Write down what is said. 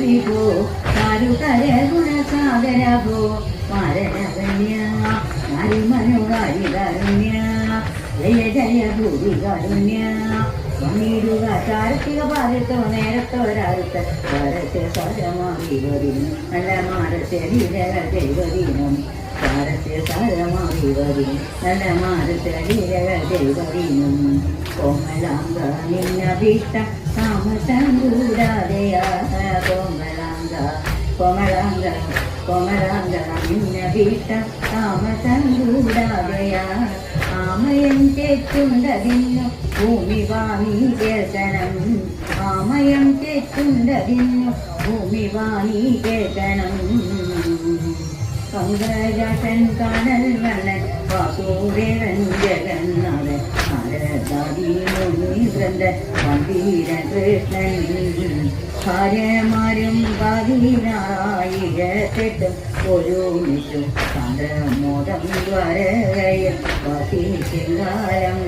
വിഭോ കാരുകര ഗുണസാഗര ഭോ മാരണകന്യ നാരിമനുകാരികരുണ്യ ജയ ജയ ഭൂരി കരുണ്യ വന്നിടുക ചാരത്തിക ഭാരത്തോ നേരത്തോരാരുത്ത ഭാരത്തെ സാരമായി വരും നല്ല മാരത്തെ ലീലകൾ ചെയ്വരീനം ഭാരത്തെ സാരമായി വരും നല്ല മാരത്തെ ലീലകൾ ചെയ്വരീനം കോമലാംഗ നിന്നഭീഷ്ട താമസൂരാതെയാ കോമലാംഗ കോമലാംഗ കോമലാംഗ നിന്നഭീഷ്ട താമസൂരാതെയാ ആമയം ചേറ്റുണ്ടതിന്നു ഭൂമി വാണി കേൾക്കണം ആമയം ചേറ്റുണ്ടതിന്നു ഭൂമി വാണി കേൾക്കണം പങ്കജൻ കടൽ വണ്ണൻ വാസുദേവൻ ജഗന്നാഥൻ ഭാരതാദീനുഗ്രന്ഥൻ വന്ദീര കൃഷ്ണൻ ഭാര്യമാരും പതിനായിരത്തെട്ടും ഒരുമിച്ചു ചന്ദ്രമോദം ദ്വാരകയിൽ വസിച്ചിങ്കാലം